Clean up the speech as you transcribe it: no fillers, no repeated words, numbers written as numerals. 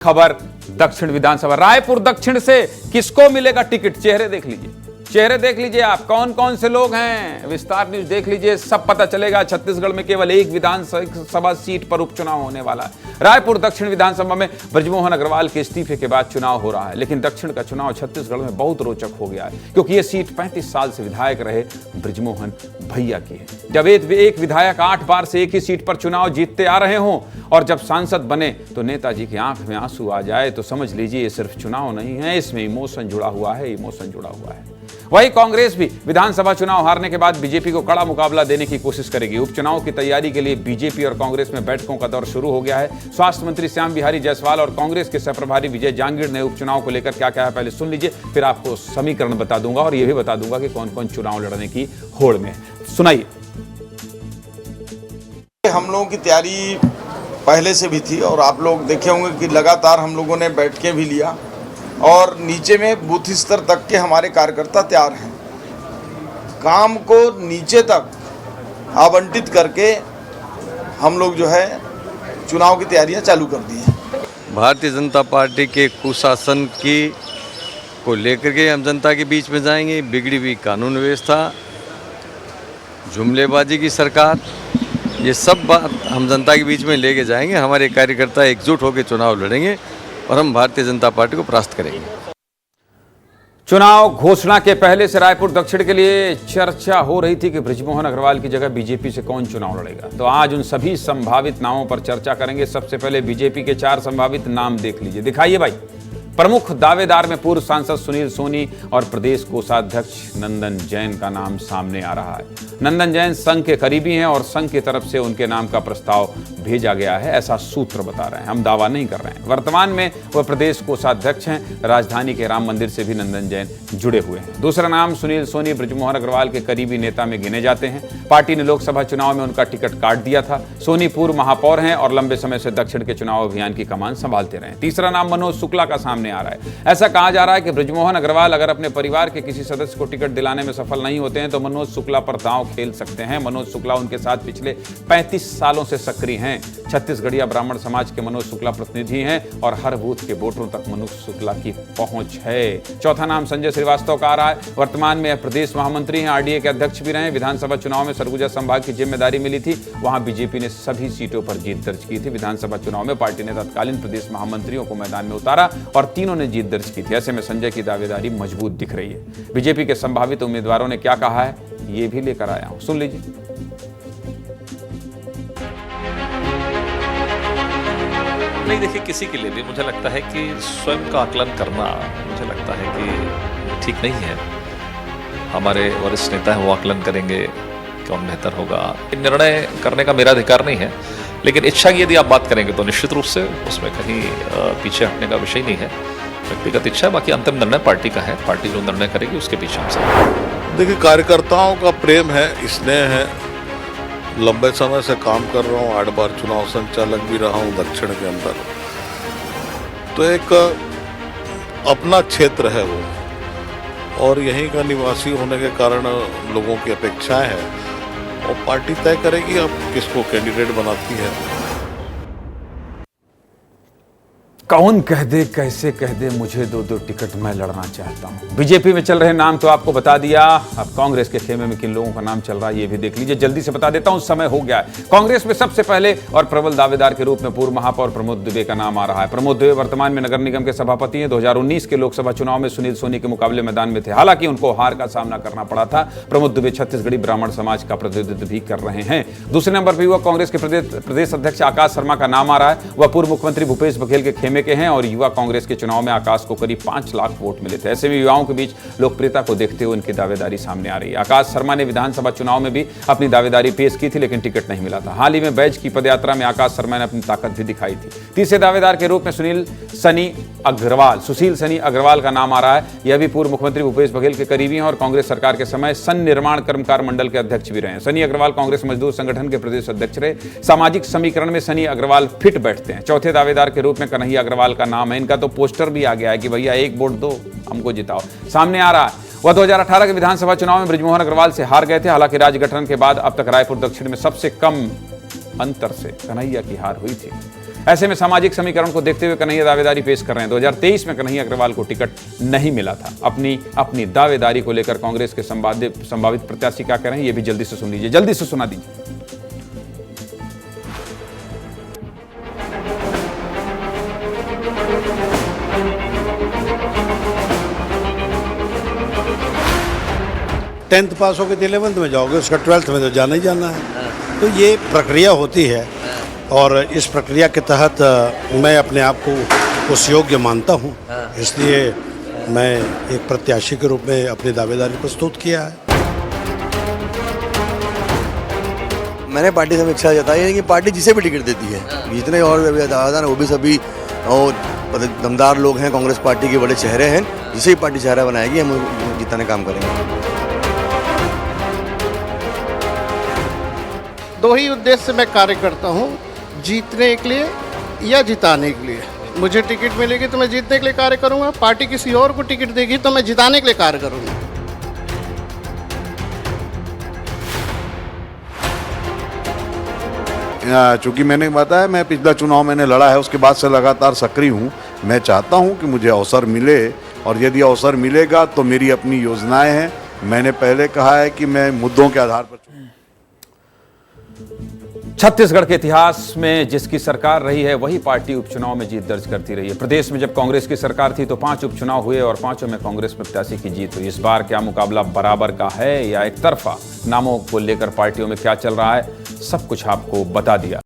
खबर दक्षिण विधानसभा रायपुर दक्षिण से किसको मिलेगा टिकट? चेहरे देख लीजिए, चेहरे देख लीजिए आप, कौन कौन से लोग हैं। विस्तार न्यूज देख लीजिए, सब पता चलेगा। छत्तीसगढ़ में केवल एक विधानसभा सीट पर उपचुनाव होने वाला है। रायपुर दक्षिण विधानसभा में बृजमोहन अग्रवाल के इस्तीफे के बाद चुनाव हो रहा है, लेकिन दक्षिण का चुनाव छत्तीसगढ़ में बहुत रोचक हो गया है, क्योंकि यह सीट 35 साल से विधायक रहे बृजमोहन भैया की है। जब एक विधायक 8 बार से एक ही सीट पर चुनाव जीतते आ रहे हों और जब सांसद बने तो नेताजी की आंख में आंसू आ जाए, तो समझ लीजिए ये सिर्फ चुनाव नहीं है, इसमें इमोशन जुड़ा हुआ है, इमोशन जुड़ा हुआ है। वही कांग्रेस भी विधानसभा चुनाव हारने के बाद बीजेपी को कड़ा मुकाबला देने की कोशिश करेगी। उपचुनाव की तैयारी के लिए बीजेपी और कांग्रेस में बैठकों का दौर शुरू हो गया है। स्वास्थ्य मंत्री श्याम बिहारी जायसवाल और कांग्रेस के सहप्रभारी विजय जांगीड़ ने उपचुनाव को लेकर क्या कहा है, पहले सुन लीजिए, फिर आपको समीकरण बता दूंगा और यह भी बता दूंगा कि कौन कौन चुनाव लड़ने की होड़ में। सुनाइए। हम लोगों की तैयारी पहले से भी थी और आप लोग देखे होंगे कि लगातार हम लोगों ने बैठकें भी लिया और नीचे में बूथ स्तर तक के हमारे कार्यकर्ता तैयार हैं। काम को नीचे तक आवंटित करके हम लोग जो है चुनाव की तैयारियां चालू कर दी हैं। भारतीय जनता पार्टी के कुशासन को लेकर के हम जनता के बीच में जाएंगे। बिगड़ी हुई कानून व्यवस्था, जुमलेबाजी की सरकार, ये सब बात हम जनता के बीच में लेके जाएंगे। हमारे कार्यकर्ता एकजुट होकर चुनाव लड़ेंगे और हम भारतीय जनता पार्टी को परास्त करेंगे। चुनाव घोषणा के पहले से रायपुर दक्षिण के लिए चर्चा हो रही थी कि बृजमोहन अग्रवाल की जगह बीजेपी से कौन चुनाव लड़ेगा। तो आज उन सभी संभावित नामों पर चर्चा करेंगे। सबसे पहले बीजेपी के 4 संभावित नाम देख लीजिए, दिखाइए भाई। प्रमुख दावेदार में पूर्व सांसद सुनील सोनी और प्रदेश कोषाध्यक्ष नंदन जैन का नाम सामने आ रहा है। नंदन जैन संघ के करीबी हैं और संघ की तरफ से उनके नाम का प्रस्ताव भेजा गया है, ऐसा सूत्र बता रहे हैं, हम दावा नहीं कर रहे हैं। वर्तमान में वह प्रदेश कोषाध्यक्ष हैं। राजधानी के राम मंदिर से भी नंदन जैन जुड़े हुए हैं। दूसरा नाम सुनील सोनी बृजमोहन अग्रवाल के करीबी नेता में गिने जाते हैं। पार्टी ने लोकसभा चुनाव में उनका टिकट काट दिया था। सोनी पूर्व महापौर हैं और लंबे समय से दक्षिण के चुनाव अभियान की कमान संभालते रहे। तीसरा नाम मनोज शुक्ला का सामने आ रहा है। ऐसा कहा जा रहा है कि बृजमोहन अग्रवाल अगर अपने परिवार के किसी सदस्य को टिकट दिलाने में सफल नहीं होते हैं तो मनोज शुक्ला पर दांव खेल सकते हैं। मनोज शुक्ला उनके साथ पिछले 35 सालों से सक्रिय हैं। छत्तीसगढ़िया ब्राह्मण समाज के मनोज शुक्ला प्रतिनिधि हैं और हर बूथ के वोटरों तक मनोज शुक्ला की पहुंच है। चौथा नाम संजय श्रीवास्तव का आ रहा है। वर्तमान में प्रदेश महामंत्री हैं, आरडीए के अध्यक्ष भी रहे। विधानसभा चुनाव में सरगुजा संभाग की जिम्मेदारी मिली थी, वहां बीजेपी ने सभी सीटों पर जीत दर्ज की थी। विधानसभा चुनाव में पार्टी ने तत्कालीन प्रदेश महामंत्रियों को मैदान में उतारा और तीनों ने जीत दर्ज की थी। ऐसे में संजय की दावेदारी मजबूत दिख रही है। बीजेपी के संभावित उम्मीदवारों ने क्या कहा है, ये भी लेकर आया हूं, सुन लीजिए। नहीं, देखिए, किसी के लिए भी मुझे लगता है कि स्वयं का आकलन करना मुझे लगता है कि ठीक नहीं है। हमारे वरिष्ठ नेता हैं, वो आकलन करेंगे कौन बेहतर होगा। निर्णय करने का मेरा अधिकार नहीं है, लेकिन इच्छा की यदि आप बात करेंगे तो निश्चित रूप से उसमें कहीं पीछे हटने का विषय नहीं है। व्यक्तिगत इच्छा, बाकी अंतिम निर्णय पार्टी का है। पार्टी जो निर्णय करेगी उसके पीछे हम सब। देखिए, कार्यकर्ताओं का प्रेम है, स्नेह है। लंबे समय से काम कर रहा हूँ, 8 बार चुनाव संचालक भी रहा हूँ दक्षिण के अंदर, तो एक अपना क्षेत्र है वो, और यहीं का निवासी होने के कारण लोगों की अपेक्षाएं हैं और पार्टी तय करेगी अब किसको कैंडिडेट बनाती है। कौन कह दे, कैसे कह दे, मुझे 2-2 टिकट मैं लड़ना चाहता हूं। बीजेपी में चल रहे नाम तो आपको बता दिया। अब कांग्रेस के खेमे में किन लोगों का नाम चल रहा है ये भी देख लीजिए। जल्दी से बता देता हूं, समय हो गया है। कांग्रेस में सबसे पहले और प्रबल दावेदार के रूप में पूर्व महापौर प्रमोद दुबे का नाम आ रहा है। प्रमोद दुबे वर्तमान में नगर निगम के सभापति हैं। 2019 के लोकसभा चुनाव में सुनील सोनी के मुकाबले मैदान में थे, हालांकि उनको हार का सामना करना पड़ा था। प्रमोद दुबे छत्तीसगढ़ी ब्राह्मण समाज का प्रतिनिधित्व भी कर रहे हैं। दूसरे नंबर पर युवा कांग्रेस के प्रदेश अध्यक्ष आकाश शर्मा का नाम आ रहा है। वह पूर्व मुख्यमंत्री भूपेश बघेल के खेमे के हैं और युवा कांग्रेस के चुनाव में आकाश को करीब 5 लाख वोट मिले थे। ऐसे में युवाओं के बीच लोकप्रियता को देखते हुए उनकी दावेदारी सामने आ रही है। आकाश शर्मा ने विधानसभा चुनाव में भी अपनी दावेदारी पेश की थी, लेकिन टिकट नहीं मिला था। हाल ही में बैज की पदयात्रा में आकाश शर्मा ने अपनी ताकत भी दिखाई थी। तीसरे दावेदार के रूप में सुशील सनी अग्रवाल का नाम आ रहा है। यह भी पूर्व मुख्यमंत्री भूपेश बघेल के करीबी हैं और कांग्रेस सरकार के समय सन निर्माण कर्मकार मंडल के अध्यक्ष भी रहे। सनी अग्रवाल कांग्रेस मजदूर संगठन के प्रदेश अध्यक्ष रहे। सामाजिक समीकरण में सनी अग्रवाल फिट बैठते हैं। चौथे दावेदार के रूप में कन्हैया अग्रवाल का नाम है। इनका तो पोस्टर भी आ गया है कि भैया 1 वोट दो, हमको जिताओ, सामने आ रहा है। वह 2018 के विधानसभा चुनाव में बृजमोहन अग्रवाल से हार गए थे। हालांकि राज्य गठन के बाद अब तक रायपुर दक्षिण में सबसे कम अंतर से कन्हैया की हार हुई थी। ऐसे में सामाजिक समीकरण को देखते हुए कन्हैया दावेदारी पेश कर रहे हैं। 2023 में कन्हैया अग्रवाल को टिकट नहीं मिला था। अपनी दावेदारी को लेकर कांग्रेस के संभावित प्रत्याशी क्या कह रहे हैं, ये भी जल्दी से सुन लीजिए, जल्दी से सुना दीजिए। टेंथ पास होकर 11th में जाओगे, उसका 12th में तो जाना ही जाना है। तो ये प्रक्रिया होती है और इस प्रक्रिया के तहत मैं अपने आप को उस योग्य मानता हूँ, इसलिए मैं एक प्रत्याशी के रूप में अपनी दावेदारी प्रस्तुत किया है। मैंने पार्टी से इच्छा जताई है कि पार्टी जिसे भी टिकट देती है, जितने और दावेदार हैं वो भी सभी और दमदार लोग हैं, कांग्रेस पार्टी के बड़े चेहरे हैं, जिसे भी पार्टी चेहरा बनाएगी हम जिताने काम करेंगे। दो ही उद्देश्य से मैं कार्य करता हूँ, जीतने के लिए या जिताने के लिए। मुझे टिकट मिलेगी तो मैं जीतने के लिए कार्य करूँगा, पार्टी किसी और को टिकट देगी तो मैं जिताने के लिए कार्य करूँगा। चूँकि मैंने बताया मैं पिछला चुनाव मैंने लड़ा है, उसके बाद से लगातार सक्रिय हूँ। मैं चाहता हूँ कि मुझे अवसर मिले और यदि अवसर मिलेगा तो मेरी अपनी योजनाएं हैं। मैंने पहले कहा है कि मैं मुद्दों के आधार पर छत्तीसगढ़ के इतिहास में जिसकी सरकार रही है वही पार्टी उपचुनाव में जीत दर्ज करती रही है। प्रदेश में जब कांग्रेस की सरकार थी तो 5 उपचुनाव हुए और 5 में कांग्रेस प्रत्याशी की जीत हुई। इस बार क्या मुकाबला बराबर का है या एक तरफा? नामों को लेकर पार्टियों में क्या चल रहा है, सब कुछ आपको बता दिया।